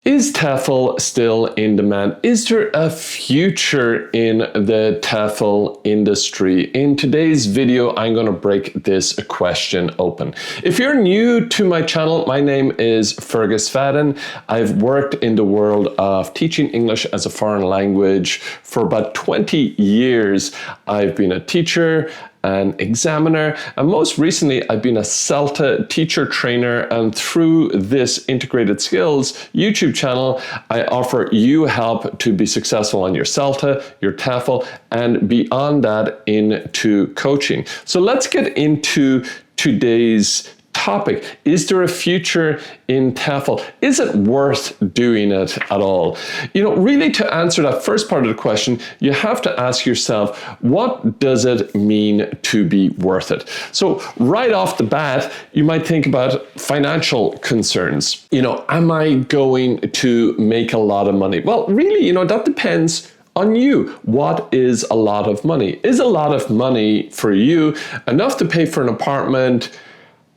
Is TEFL still in demand? Is there a future in the TEFL industry? In today's video, I'm going to break this question open. If you're new to my channel, my name is Fergus Fadden. I've worked in the world of teaching English as a foreign language for about 20 years. I've been a teacher, an examiner, and most recently I've been a CELTA teacher trainer, and through this integrated skills YouTube channel I offer you help to be successful on your CELTA, your TEFL, and beyond that into coaching. So let's get into today's topic. Is there a future in TEFL? Is it worth doing it at all? You know, really, to answer that first part of the question, you have to ask yourself, what does it mean to be worth it? So right off the bat, you might think about financial concerns. You know, am I going to make a lot of money? Well, really, you know, that depends on you. What is a lot of money? Is a lot of money for you enough to pay for an apartment,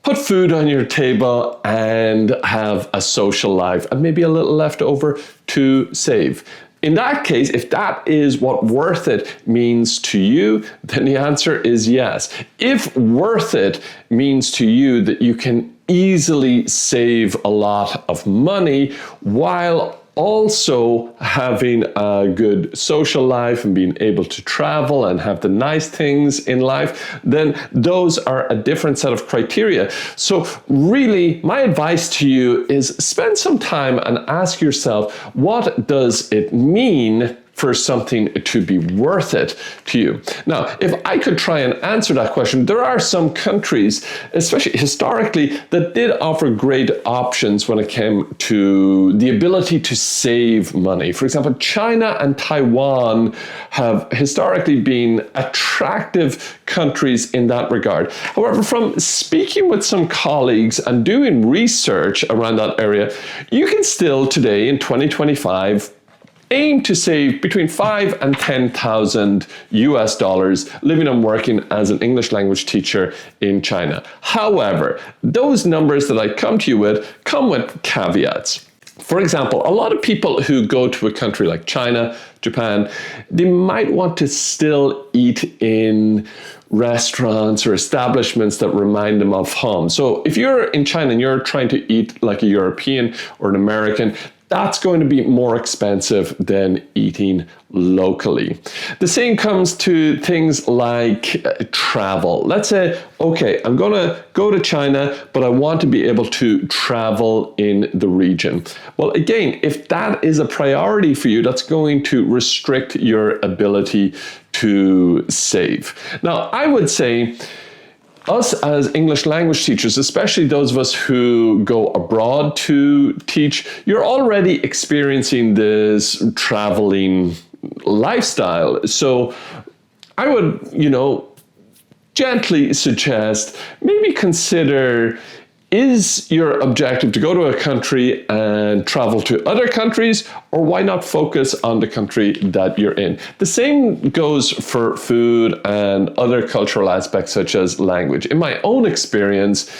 put food on your table, and have a social life, and maybe a little left over to save? In that case, if that is what worth it means to you, then the answer is yes. If worth it means to you that you can easily save a lot of money while also having a good social life and being able to travel and have the nice things in life, then those are a different set of criteria. So really, my advice to you is spend some time and ask yourself, what does it mean for something to be worth it to you? Now, if I could try and answer that question, there are some countries, especially historically, that did offer great options when it came to the ability to save money. For example, China and Taiwan have historically been attractive countries in that regard. However, from speaking with some colleagues and doing research around that area, you can still today in 2025 aim to save between $5,000 and $10,000 US living and working as an English language teacher in China. However, those numbers that I come to you with come with caveats. For example, a lot of people who go to a country like China, Japan, they might want to still eat in restaurants or establishments that remind them of home. So if you're in China and you're trying to eat like a European or an American, that's going to be more expensive than eating locally. The same comes to things like travel. Let's say, okay, I'm going to go to China, but I want to be able to travel in the region. Well, again, if that is a priority for you, that's going to restrict your ability to save. Now, I would say, us as English language teachers, especially those of us who go abroad to teach, you're already experiencing this traveling lifestyle. So I would, gently suggest, maybe consider, is your objective to go to a country and travel to other countries, or why not focus on the country that you're in? The same goes for food and other cultural aspects such as language. In my own experience,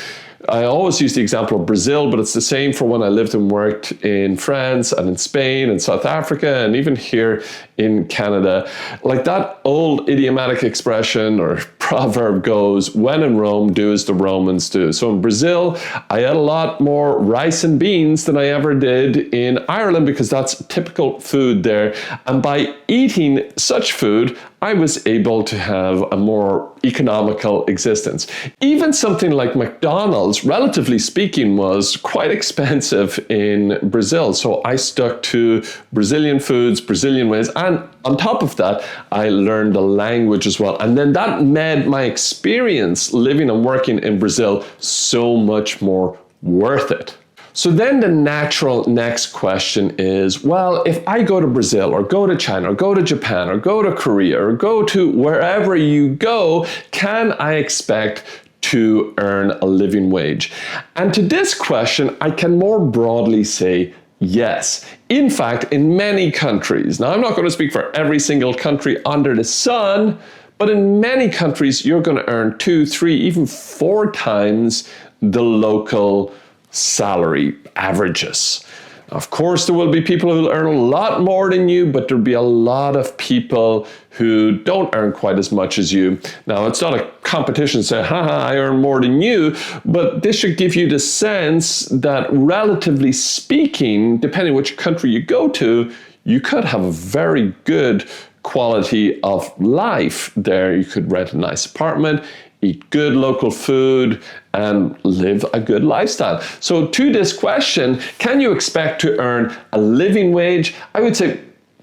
I always use the example of Brazil, but it's the same for when I lived and worked in France and in Spain and South Africa and even here in Canada. Like that old idiomatic expression or proverb goes, when in Rome, do as the Romans do. So in Brazil, I ate a lot more rice and beans than I ever did in Ireland because that's typical food there. And by eating such food, I was able to have a more economical existence. Even something like McDonald's, relatively speaking, was quite expensive in Brazil. So I stuck to Brazilian foods, Brazilian ways, and on top of that, I learned the language as well. And then that made my experience living and working in Brazil so much more worth it. So then the natural next question is, well, if I go to Brazil or go to China or go to Japan or go to Korea or go to wherever you go, can I expect to earn a living wage? And to this question, I can more broadly say yes. In fact, in many countries, now I'm not going to speak for every single country under the sun, but in many countries, you're going to earn 2, 3, even 4 times the local salary averages. Of course, there will be people who earn a lot more than you, but there'll be a lot of people who don't earn quite as much as you. Now, it's not a competition to say, haha, I earn more than you, but this should give you the sense that relatively speaking, depending which country you go to, you could have a very good quality of life there. You could rent a nice apartment, eat good local food, and live a good lifestyle. So to this question, can you expect to earn a living wage? I would say,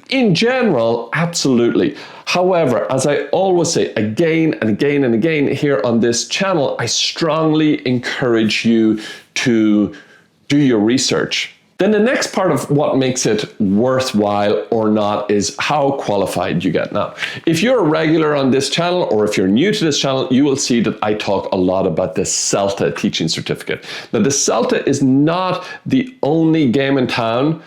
in general, absolutely. However, as I always say again and again and again here on this channel, I strongly encourage you to do your research. Then the next part of what makes it worthwhile or not is how qualified you get. Now, if you're a regular on this channel or if you're new to this channel, you will see that I talk a lot about the CELTA teaching certificate. Now, the CELTA is not the only game in town.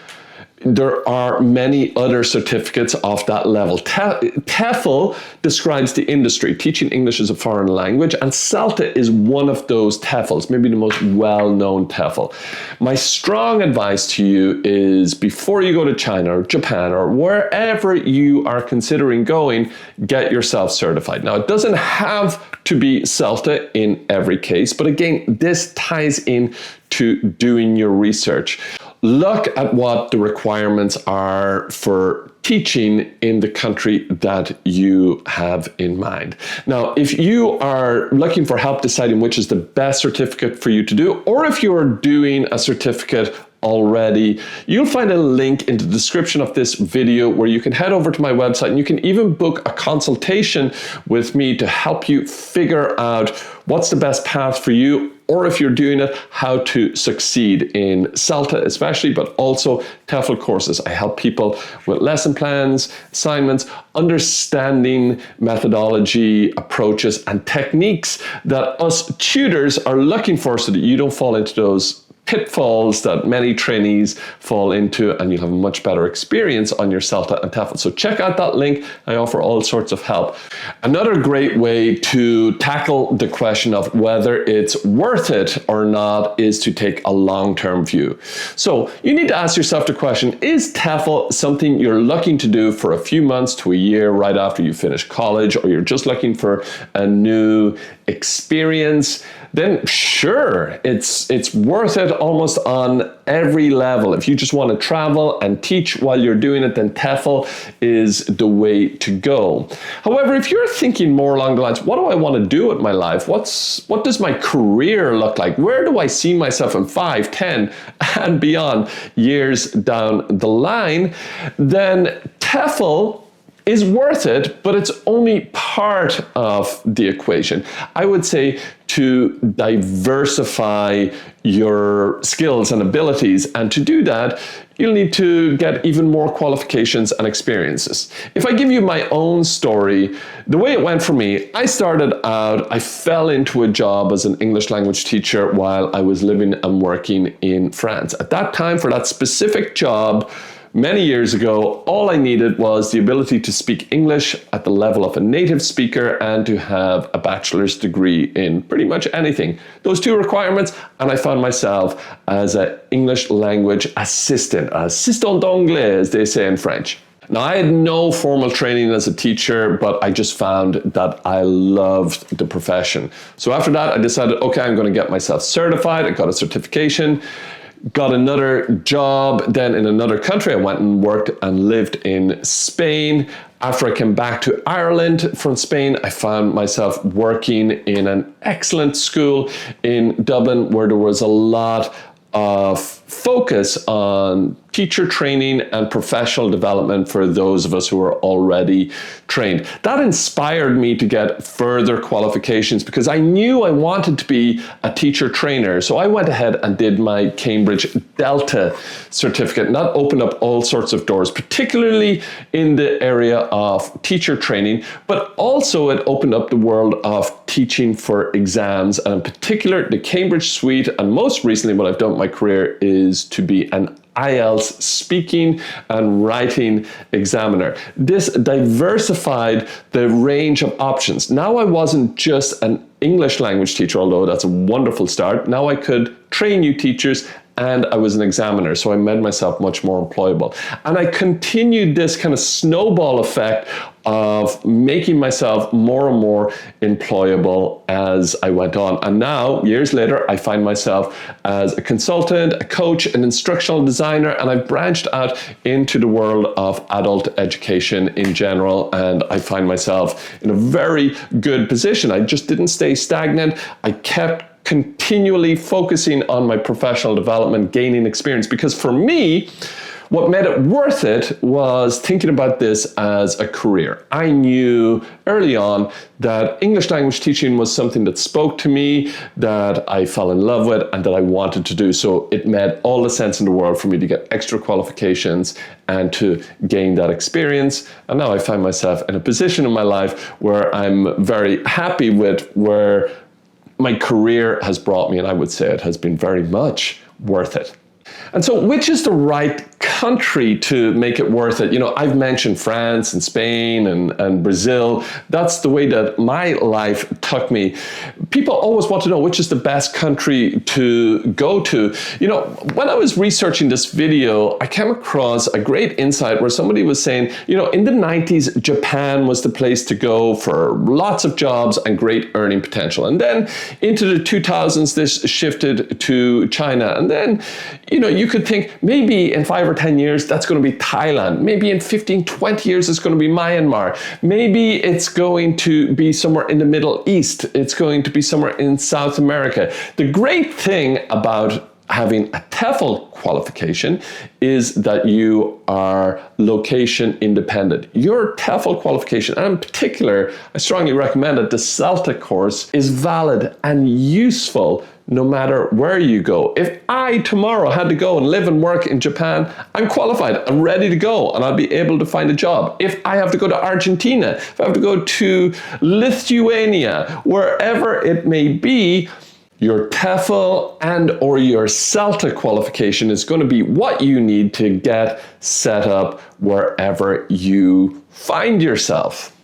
There are many other certificates of that level. TEFL describes the industry, teaching English as a foreign language, and CELTA is one of those TEFLs, maybe the most well-known TEFL. My strong advice to you is before you go to China or Japan or wherever you are considering going, get yourself certified. Now, it doesn't have to be CELTA in every case, but again, this ties in to doing your research. Look at what the requirements are for teaching in the country that you have in mind. Now, if you are looking for help deciding which is the best certificate for you to do, or if you are doing a certificate already, you'll find a link in the description of this video where you can head over to my website and you can even book a consultation with me to help you figure out what's the best path for you, or if you're doing it, how to succeed in CELTA especially, but also TEFL courses. I help people with lesson plans, assignments, understanding methodology, approaches, and techniques that us tutors are looking for so that you don't fall into those pitfalls that many trainees fall into, and you'll have a much better experience on your CELTA and TEFL. So check out that link. I offer all sorts of help. Another great way to tackle the question of whether it's worth it or not is to take a long-term view. So you need to ask yourself the question, is TEFL something you're looking to do for a few months to a year right after you finish college, or you're just looking for a new experience? Then sure, it's worth it almost on every level. If you just want to travel and teach while you're doing it, then TEFL is the way to go. However, if you're thinking more along the lines, what do I want to do with my life? What does my career look like? Where do I see myself in 5, 10, and beyond years down the line? Then TEFL is worth it, but it's only part of the equation. I would say to diversify your skills and abilities, and to do that, you'll need to get even more qualifications and experiences. If I give you my own story, the way it went for me, I started out, I fell into a job as an English language teacher while I was living and working in France. At that time, for that specific job, many years ago, all I needed was the ability to speak English at the level of a native speaker and to have a bachelor's degree in pretty much anything. Those two requirements, and I found myself as an English language assistant d'anglais, as they say in French. Now, I had no formal training as a teacher, but I just found that I loved the profession. So after that, I decided, okay, I'm going to get myself certified. I got a certification. Got another job then in another country. I went and worked and lived in Spain. After I came back to Ireland from Spain, I found myself working in an excellent school in Dublin where there was a lot of focus on teacher training and professional development for those of us who are already trained. That inspired me to get further qualifications because I knew I wanted to be a teacher trainer. So I went ahead and did my Cambridge Delta certificate, and that opened up all sorts of doors, particularly in the area of teacher training, but also it opened up the world of teaching for exams, and in particular the Cambridge Suite, and most recently what I've done in my career is to be an IELTS speaking and writing examiner. This diversified the range of options. Now I wasn't just an English language teacher, although that's a wonderful start. Now I could train new teachers and I was an examiner, so I made myself much more employable. And I continued this kind of snowball effect of making myself more and more employable as I went on. And now, years later, I find myself as a consultant, a coach, an instructional designer, and I've branched out into the world of adult education in general, and I find myself in a very good position. I just didn't stay stagnant. I kept continually focusing on my professional development, gaining experience, because for me, what made it worth it was thinking about this as a career. I knew early on that English language teaching was something that spoke to me, that I fell in love with, and that I wanted to do. So it made all the sense in the world for me to get extra qualifications and to gain that experience. And now I find myself in a position in my life where I'm very happy with where my career has brought me, and I would say it has been very much worth it. And so which is the right country to make it worth it? You know, I've mentioned France and Spain and Brazil. That's the way that my life took me. People always want to know which is the best country to go to. You know, when I was researching this video, I came across a great insight where somebody was saying, you know, in the 90s, Japan was the place to go for lots of jobs and great earning potential. And then into the 2000s, this shifted to China. And then, you know, you could think maybe in 5 or 10 years, that's going to be Thailand. Maybe in 15, 20 years, it's going to be Myanmar. Maybe it's going to be somewhere in the Middle East. It's going to be somewhere in South America. The great thing about having a TEFL qualification is that you are location independent. Your TEFL qualification, and in particular, I strongly recommend it, the CELTA course is valid and useful no matter where you go. If I tomorrow had to go and live and work in Japan, I'm qualified, I'm ready to go, and I'll be able to find a job. If I have to go to Argentina, if I have to go to Lithuania, wherever it may be, your TEFL and or your CELTA qualification is going to be what you need to get set up wherever you find yourself.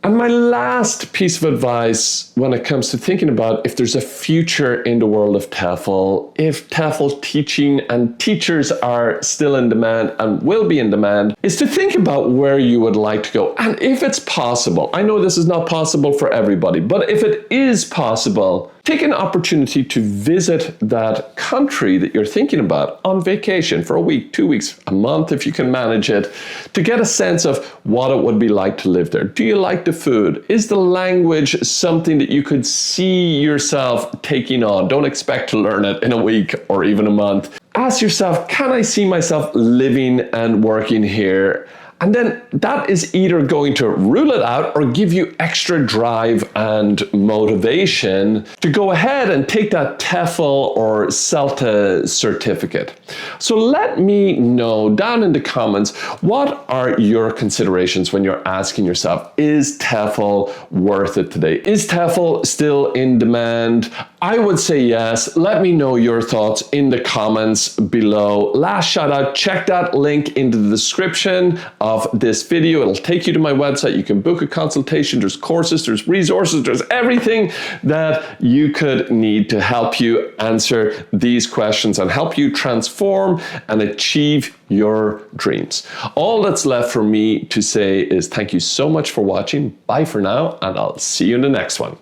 And my last piece of advice when it comes to thinking about if there's a future in the world of TEFL, if TEFL teaching and teachers are still in demand and will be in demand, is to think about where you would like to go. And if it's possible, I know this is not possible for everybody, but if it is possible, take an opportunity to visit that country that you're thinking about on vacation for a week, 2 weeks, a month if you can manage it, to get a sense of what it would be like to live there. Do you like the food? Is the language something that you could see yourself taking on? Don't expect to learn it in a week or even a month. Ask yourself, can I see myself living and working here? And then that is either going to rule it out or give you extra drive and motivation to go ahead and take that TEFL or CELTA certificate. So let me know down in the comments, what are your considerations when you're asking yourself, is TEFL worth it today? Is TEFL still in demand? I would say yes. Let me know your thoughts in the comments below. Last shout out, check that link in the description of this video. It'll take you to my website. You can book a consultation. There's courses, there's resources, there's everything that you could need to help you answer these questions and help you transform and achieve your dreams. All that's left for me to say is thank you so much for watching. Bye for now, and I'll see you in the next one.